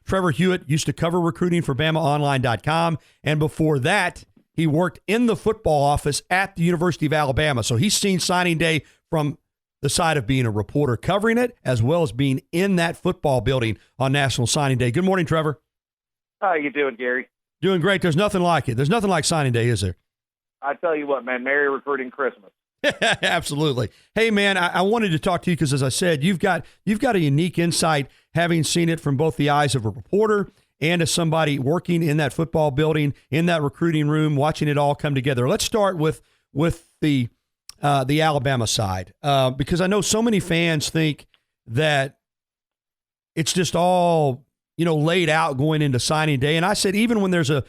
Trevor Hewett used to cover recruiting for BamaOnline.com, and before that, he worked in the football office at the University of Alabama. So he's seen signing day from the side of being a reporter covering it, as well as being in that football building on National Signing Day. Good morning, Trevor. How you doing, Gary? Doing great. There's nothing like it. There's nothing like signing day, is there? I tell you what, man, Merry Recruiting Christmas. Absolutely. Hey, man, I wanted to talk to you because, as I said, you've got a unique insight, having seen it from both the eyes of a reporter and as somebody working in that football building, in that recruiting room, watching it all come together. Let's start with the Alabama side, because I know so many fans think that it's just all laid out going into signing day. And I said, even when there's a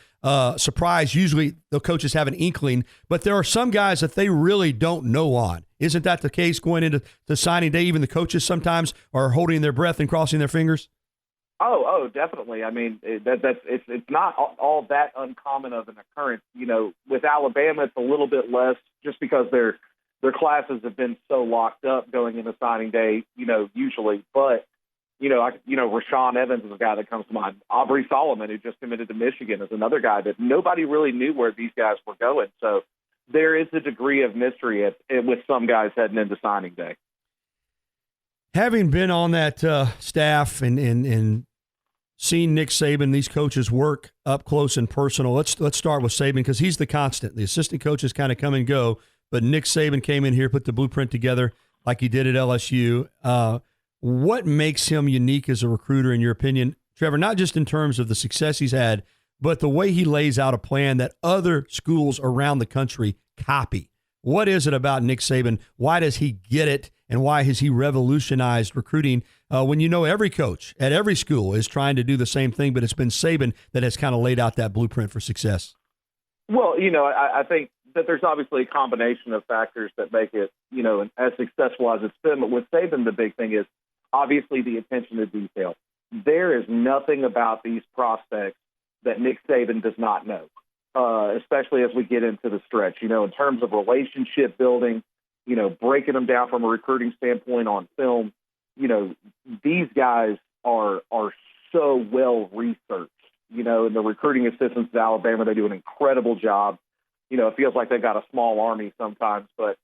surprise, usually the coaches have an inkling, but there are some guys that they really don't know on. Isn't that the case going into signing day? Even the coaches sometimes are holding their breath and crossing their fingers. Oh, definitely. I mean, it's not all that uncommon of an occurrence. With Alabama, it's a little bit less, just because their classes have been so locked up going into signing day. Usually, but Rashawn Evans is a guy that comes to mind. Aubrey Solomon, who just committed to Michigan, is another guy that nobody really knew where these guys were going. So there is a degree of mystery with some guys heading into signing day. Having been on that staff and seen Nick Saban, these coaches work up close and personal. Let's start with Saban, because he's the constant. The assistant coaches kind of come and go, but Nick Saban came in here, put the blueprint together like he did at LSU. What makes him unique as a recruiter, in your opinion, Trevor, not just in terms of the success he's had, but the way he lays out a plan that other schools around the country copy? What is it about Nick Saban? Why does he get it, and why has he revolutionized recruiting when every coach at every school is trying to do the same thing, but it's been Saban that has kind of laid out that blueprint for success? Well, I think that there's obviously a combination of factors that make it, as successful as it's been. But with Saban, the big thing is obviously the attention to detail. There is nothing about these prospects that Nick Saban does not know, especially as we get into the stretch, in terms of relationship building, breaking them down from a recruiting standpoint on film. These guys are so well researched, and the recruiting assistants at Alabama, they do an incredible job. It feels like they've got a small army sometimes, but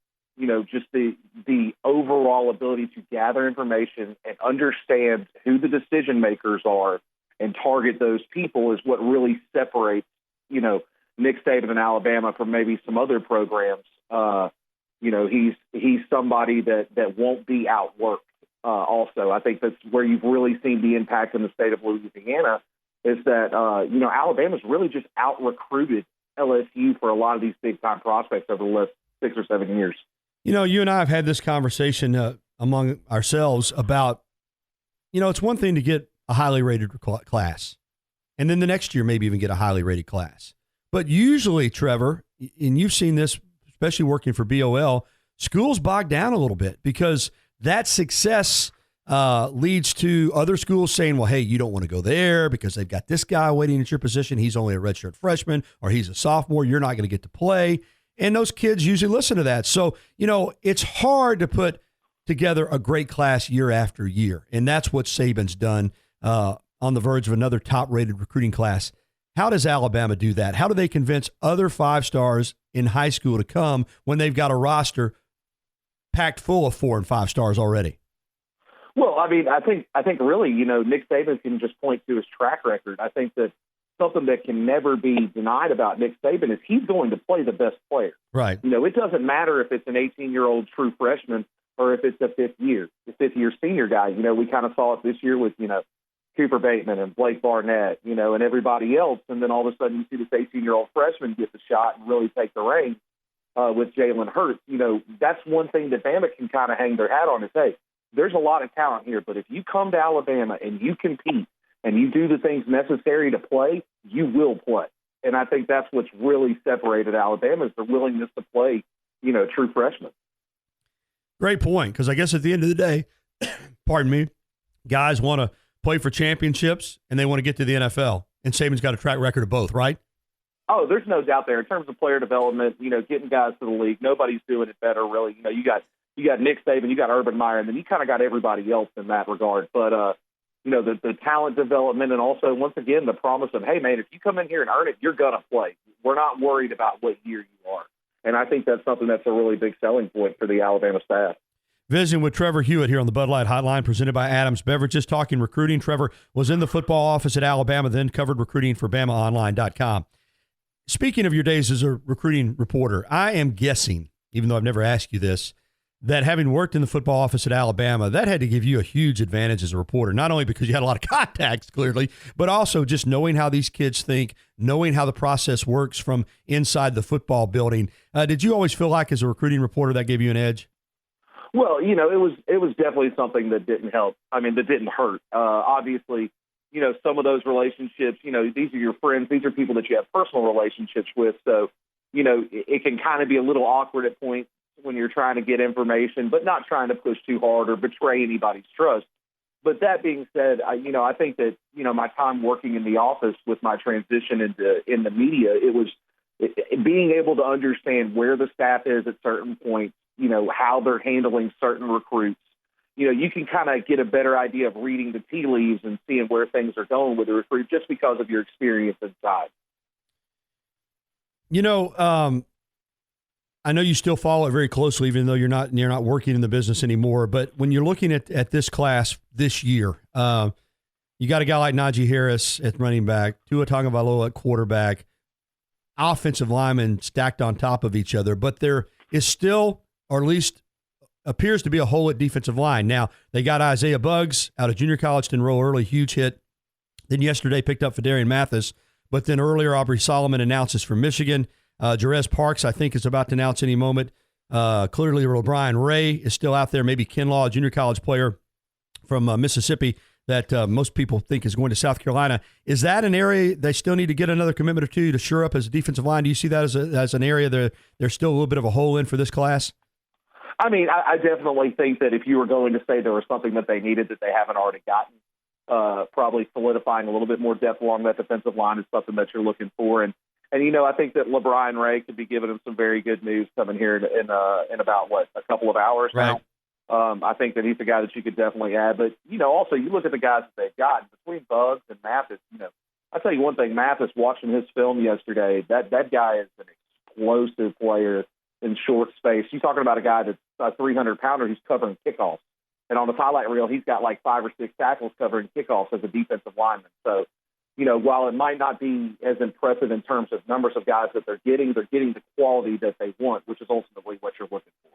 just the overall ability to gather information and understand who the decision makers are and target those people is what really separates, Nick Saban in Alabama from maybe some other programs. He's somebody that won't be outworked. Also, I think that's where you've really seen the impact in the state of Louisiana, is that, Alabama's really just out-recruited LSU for a lot of these big-time prospects over the last 6 or 7 years. You and I have had this conversation among ourselves about, it's one thing to get a highly rated class, and then the next year maybe even get a highly rated class. But usually, Trevor, and you've seen this, especially working for BOL, schools bog down a little bit because that success leads to other schools saying, well, hey, you don't want to go there because they've got this guy waiting at your position. He's only a redshirt freshman, or he's a sophomore. You're not going to get to play. And those kids usually listen to that. So, it's hard to put together a great class year after year. And that's what Saban's done on the verge of another top-rated recruiting class. How does Alabama do that? How do they convince other 5-stars in high school to come when they've got a roster packed full of 4 and 5 stars already? Well, I mean, I think really, Nick Saban can just point to his track record. I think that something that can never be denied about Nick Saban is he's going to play the best player. Right. It doesn't matter if it's an 18-year-old true freshman or if it's a fifth-year senior guy. We kind of saw it this year with, Cooper Bateman and Blake Barnett, and everybody else. And then all of a sudden you see this 18-year-old freshman get the shot and really take the reins with Jalen Hurts. That's one thing that Bama can kind of hang their hat on is, hey, there's a lot of talent here, but if you come to Alabama and you compete and you do the things necessary to play, you will play. And I think that's what's really separated Alabama is their willingness to play, true freshmen. Great point, because I guess at the end of the day, pardon me, guys want to play for championships and they want to get to the NFL. And Saban's got a track record of both, right? Oh, there's no doubt there. In terms of player development, getting guys to the league, nobody's doing it better, really. You got Nick Saban, you got Urban Meyer, and then you kind of got everybody else in that regard. But, the talent development, and also, once again, the promise of, hey, man, if you come in here and earn it, you're going to play. We're not worried about what year you are. And I think that's something that's a really big selling point for the Alabama staff. Visiting with Trevor Hewett here on the Bud Light Hotline, presented by Adams Beverages, talking recruiting. Trevor was in the football office at Alabama, then covered recruiting for BamaOnline.com. Speaking of your days as a recruiting reporter, I am guessing, even though I've never asked you this, that having worked in the football office at Alabama, that had to give you a huge advantage as a reporter, not only because you had a lot of contacts, clearly, but also just knowing how these kids think, knowing how the process works from inside the football building. Did you always feel like as a recruiting reporter that gave you an edge? Well, it was definitely something that didn't help. I mean, that didn't hurt. Obviously, some of those relationships, these are your friends. These are people that you have personal relationships with. So, it can kind of be a little awkward at points when you're trying to get information, but not trying to push too hard or betray anybody's trust. But that being said, I think that, my time working in the office with my transition in the media, it was being able to understand where the staff is at certain points, how they're handling certain recruits. You can kind of get a better idea of reading the tea leaves and seeing where things are going with the recruit just because of your experience inside. I know you still follow it very closely, even though you're not working in the business anymore. But when you're looking at this class this year, you got a guy like Najee Harris at running back, Tua Tagovailoa at quarterback, offensive linemen stacked on top of each other. But there is still, or at least appears to be, a hole at defensive line. Now, they got Isaiah Buggs out of junior college to enroll early, huge hit. Then yesterday picked up Fadarian Mathis. But then earlier, Aubrey Solomon announces from Michigan. Jerez Parks, I think, is about to announce any moment. Clearly, LeBron Ray is still out there. Maybe Kinlaw, a junior college player from Mississippi that most people think is going to South Carolina. Is that an area they still need to get another commitment or two to shore up as a defensive line? Do you see that as an area there's still a little bit of a hole in for this class? I mean, I definitely think that if you were going to say there was something that they needed that they haven't already gotten, probably solidifying a little bit more depth along that defensive line is something that you're looking for. And I think that LeBron Ray could be giving him some very good news coming here in about, a couple of hours right now. I think that he's the guy that you could definitely add. But, also you look at the guys that they've got between Buggs and Mathis, I'll tell you one thing, Mathis, watching his film yesterday, that guy is an explosive player in short space. You're talking about a guy that's a 300-pounder who's covering kickoffs. And on the highlight reel, he's got like 5 or 6 tackles covering kickoffs as a defensive lineman. So, while it might not be as impressive in terms of numbers of guys that they're getting the quality that they want, which is ultimately what you're looking for.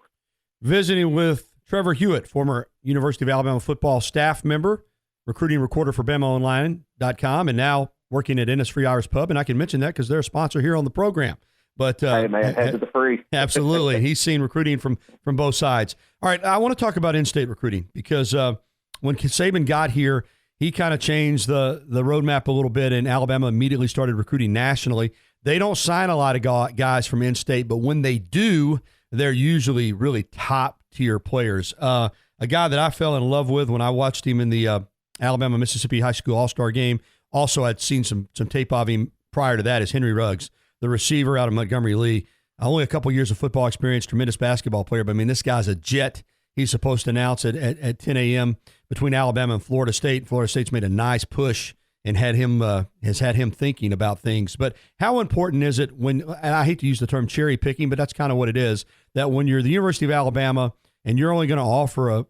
Visiting with Trevor Hewett, former University of Alabama football staff member, recruiting reporter for BamaOnline.com, and now working at Innisfree Irish Pub. And I can mention that because they're a sponsor here on the program. But hey, man, head to the free. Absolutely. He's seen recruiting from both sides. All right, I want to talk about in-state recruiting because when Saban got here, he kind of changed the roadmap a little bit, and Alabama immediately started recruiting nationally. They don't sign a lot of guys from in-state, but when they do, they're usually really top-tier players. A guy that I fell in love with when I watched him in the Alabama-Mississippi High School All-Star Game, also I'd seen some tape of him prior to that, is Henry Ruggs, the receiver out of Montgomery Lee. Only a couple years of football experience, tremendous basketball player, but, I mean, this guy's a jet. He's supposed to announce it at 10 a.m. between Alabama and Florida State. Florida State's made a nice push and has had him thinking about things. But how important is it when, and I hate to use the term cherry picking, but that's kind of what it is, that when you're the University of Alabama and you're only going to offer a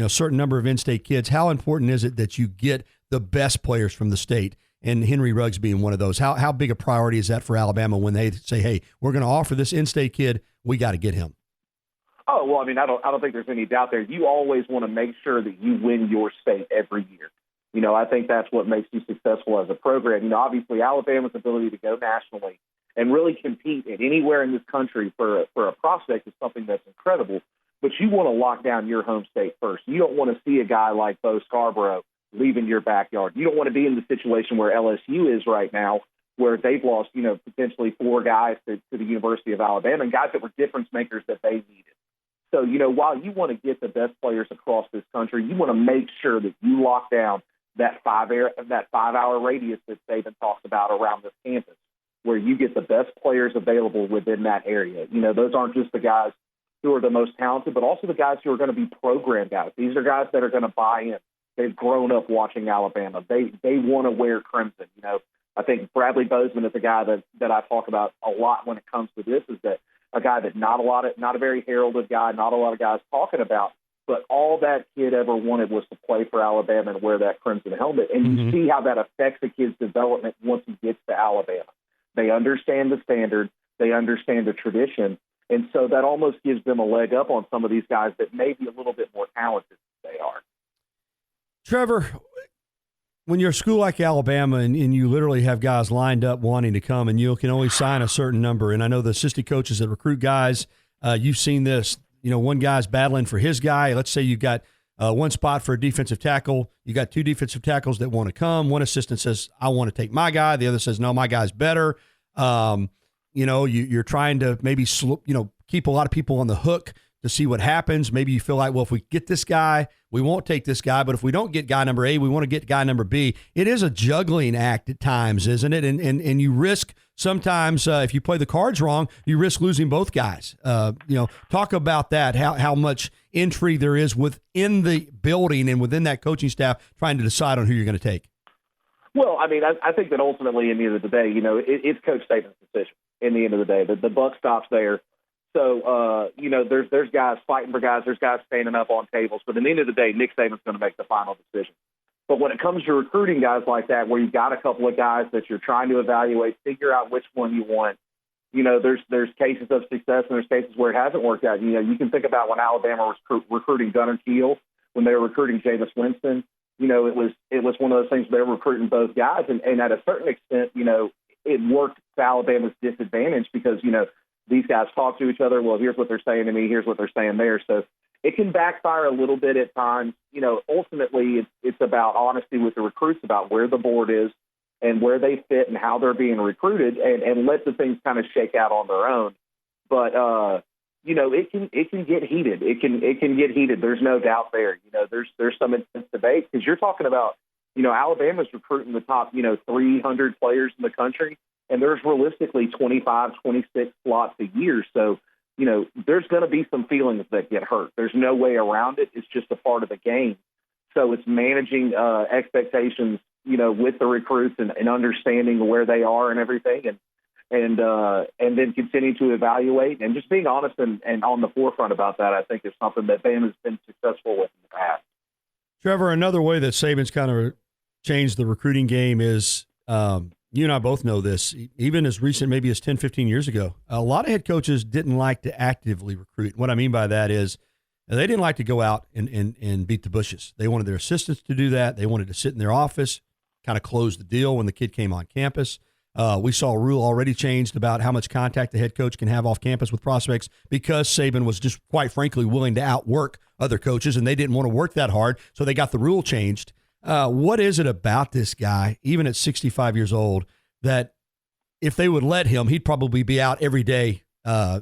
certain number of in-state kids, how important is it that you get the best players from the state? And Henry Ruggs being one of those. How big a priority is that for Alabama when they say, hey, we're going to offer this in-state kid, we got to get him? Oh, well, I mean, I don't think there's any doubt there. You always want to make sure that you win your state every year. I think that's what makes you successful as a program. Obviously, Alabama's ability to go nationally and really compete at anywhere in this country for a prospect is something that's incredible. But you want to lock down your home state first. You don't want to see a guy like Bo Scarborough leaving your backyard. You don't want to be in the situation where LSU is right now, where they've lost, potentially 4 guys to the University of Alabama, and guys that were difference makers that they needed. So, while you want to get the best players across this country, you want to make sure that you lock down that 5-hour radius that Saban talks about around this campus, where you get the best players available within that area. Those aren't just the guys who are the most talented, but also the guys who are going to be program guys. These are guys that are going to buy in. They've grown up watching Alabama. They want to wear crimson. You know, I think Bradley Bozeman is a guy that I talk about a lot when it comes to this, is that a guy that not a very heralded guy, not a lot of guys talking about, but all that kid ever wanted was to play for Alabama and wear that crimson helmet. And you see how that affects a kid's development once he gets to Alabama. They understand the standard. They understand the tradition. And so that almost gives them a leg up on some of these guys that may be a little bit more talented than they are. Trevor, when you're a school like Alabama and you literally have guys lined up wanting to come and you can only sign a certain number, and I know the assistant coaches that recruit guys, you've seen this, you know, one guy's battling for his guy. Let's say you've got one spot for a defensive tackle. You got two defensive tackles that want to come. One assistant says, I want to take my guy. The other says, no, my guy's better. You know, you're trying to maybe, keep a lot of people on the hook to see what happens. Maybe you feel like, well, if we get this guy, we won't take this guy. But if we don't get guy number A, we want to get guy number B. It is a juggling act at times, isn't it? And you risk sometimes, if you play the cards wrong, you risk losing both guys. Talk about that, how much intrigue there is within the building and within that coaching staff trying to decide on who you're going to take. Well, I mean, I think that ultimately, in the end of the day, you know, it's Coach Saban's decision. In the end of the day, the buck stops there. So, there's guys fighting for guys. There's guys standing up on tables. But at the end of the day, Nick Saban's going to make the final decision. But when it comes to recruiting guys like that, where you've got a couple of guys that you're trying to evaluate, figure out which one you want, you know, there's cases of success and there's cases where it hasn't worked out. You know, you can think about when Alabama was recruiting Gunnar Keel, when they were recruiting Jameis Winston. You know, it was one of those things where they were recruiting both guys. And at a certain extent, you know, it worked to Alabama's disadvantage because, you know, these guys talk to each other. Well, here's what they're saying to me. Here's what they're saying there. So it can backfire a little bit at times. You know, ultimately it's about honesty with the recruits about where the board is and where they fit and how they're being recruited and let the things kind of shake out on their own. But, it can get heated. It can get heated. There's no doubt there. You know, there's some intense debate because you're talking about, you know, Alabama's recruiting the top, 300 players in the country. And there's realistically 25, 26 slots a year. So, you know, there's going to be some feelings that get hurt. There's no way around it. It's just a part of the game. So it's managing expectations, you know, with the recruits and understanding where they are and everything. And then continuing to evaluate and just being honest and on the forefront about that, I think is something that Bama's been successful with in the past. Trevor, another way that Saban's kind of changed the recruiting game is you and I both know this, even as recent maybe as 10, 15 years ago, a lot of head coaches didn't like to actively recruit. What I mean by that is they didn't like to go out and beat the bushes. They wanted their assistants to do that. They wanted to sit in their office, kind of close the deal when the kid came on campus. We saw a rule already changed about how much contact the head coach can have off campus with prospects because Saban was just, quite frankly, willing to outwork other coaches, and they didn't want to work that hard, so they got the rule changed. What is it about this guy, even at 65 years old, that if they would let him, he'd probably be out every day,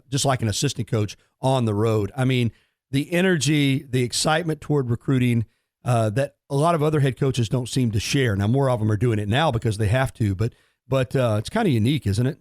just like an assistant coach on the road? I mean, the energy, the excitement toward recruiting that a lot of other head coaches don't seem to share. Now, more of them are doing it now because they have to, but it's kind of unique, isn't it?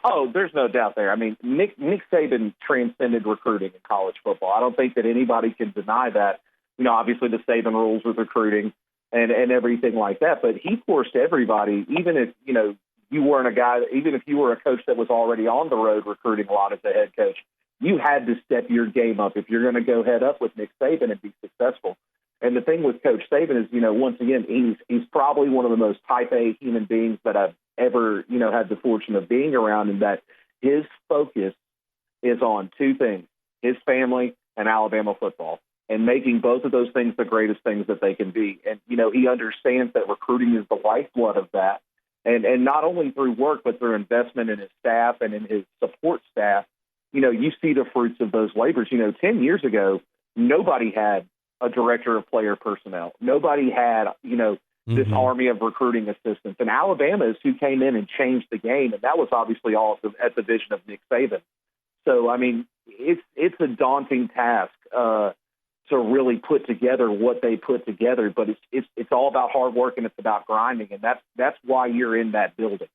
Oh, there's no doubt there. I mean, Nick Saban transcended recruiting in college football. I don't think that anybody can deny that. You know, obviously the Saban rules with recruiting and everything like that, but he forced everybody, even if, you know, you weren't a guy, even if you were a coach that was already on the road recruiting a lot as a head coach, you had to step your game up if you're going to go head up with Nick Saban and be successful. And the thing with Coach Saban is, you know, once again, he's probably one of the most type A human beings that I've ever, you know, had the fortune of being around, and that his focus is on two things: his family and Alabama football, and making both of those things the greatest things that they can be. And, you know, he understands that recruiting is the lifeblood of that. And not only through work, but through investment in his staff and in his support staff, you know, you see the fruits of those labors. You know, 10 years ago, nobody had a director of player personnel. Nobody had, you know, this army of recruiting assistants. And Alabama is who came in and changed the game. And that was obviously all at the vision of Nick Saban. So, I mean, it's a daunting task to really put together what they put together, but it's all about hard work and it's about grinding. And that's why you're in that building.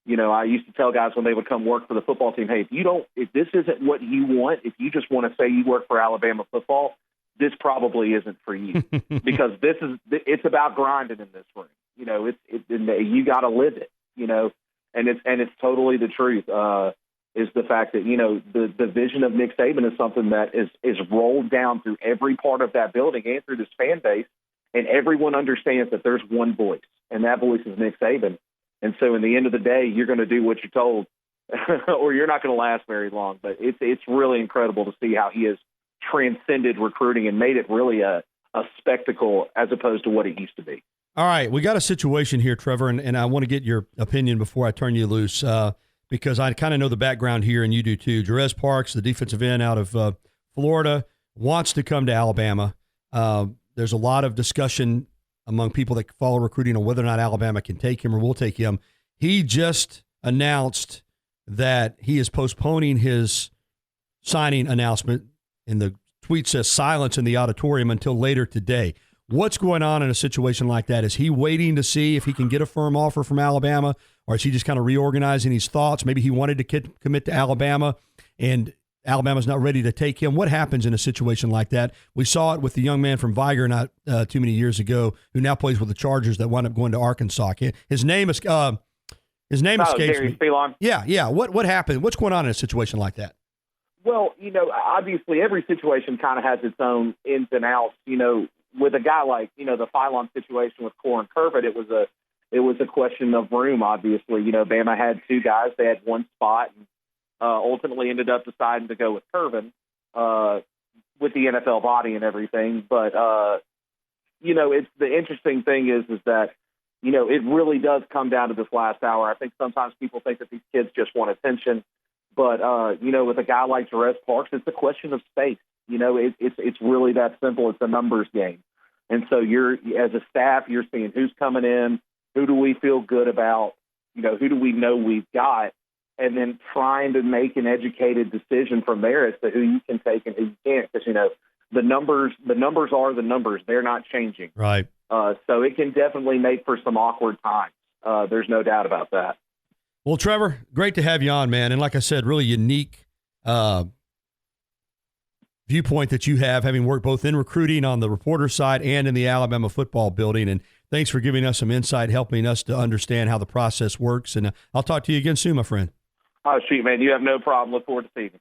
You know, I used to tell guys when they would come work for the football team, hey, if this isn't what you want, if you just want to say you work for Alabama football, this probably isn't for you because it's about grinding in this room. You know, you got to live it, you know, and it's totally the truth. Is the fact that, you know, the vision of Nick Saban is something that is rolled down through every part of that building and through this fan base. And everyone understands that there's one voice, and that voice is Nick Saban. And so in the end of the day, you're going to do what you're told or you're not going to last very long. But it's really incredible to see how he has transcended recruiting and made it really a spectacle as opposed to what it used to be. All right, we got a situation here, Trevor, and I want to get your opinion before I turn you loose. Because I kind of know the background here, and you do too. Jerez Parks, the defensive end out of Florida, wants to come to Alabama. There's a lot of discussion among people that follow recruiting on whether or not Alabama can take him or will take him. He just announced that he is postponing his signing announcement, and the tweet says silence in the auditorium until later today. What's going on in a situation like that? Is he waiting to see if he can get a firm offer from Alabama, or is he just kind of reorganizing his thoughts? Maybe he wanted to commit to Alabama, and Alabama's not ready to take him. What happens in a situation like that? We saw it with the young man from Viger not too many years ago, who now plays with the Chargers that wound up going to Arkansas. His name escapes me. Yeah. What happened? What's going on in a situation like that? Well, you know, obviously every situation kind of has its own ins and outs. You know, with a guy like, you know, the Phylon situation with Corin Curvin, it was a question of room, obviously. You know, Bama had two guys. They had one spot and ultimately ended up deciding to go with Curvin with the NFL body and everything. But, you know, it's the interesting thing is that, you know, it really does come down to this last hour. I think sometimes people think that these kids just want attention. But, you know, with a guy like Jerez Parks, it's a question of space. You know, it's really that simple. It's a numbers game. And so as a staff, you're seeing who's coming in, who do we feel good about, you know, who do we know we've got, and then trying to make an educated decision from there as to who you can take and who you can't. Because, you know, the numbers are the numbers. They're not changing. Right. So it can definitely make for some awkward times. There's no doubt about that. Well, Trevor, great to have you on, man. And like I said, really unique viewpoint that you have, having worked both in recruiting on the reporter side and in the Alabama football building. And thanks for giving us some insight, helping us to understand how the process works. And I'll talk to you again soon, my friend. Oh, shoot, man. You have no problem. Look forward to seeing you.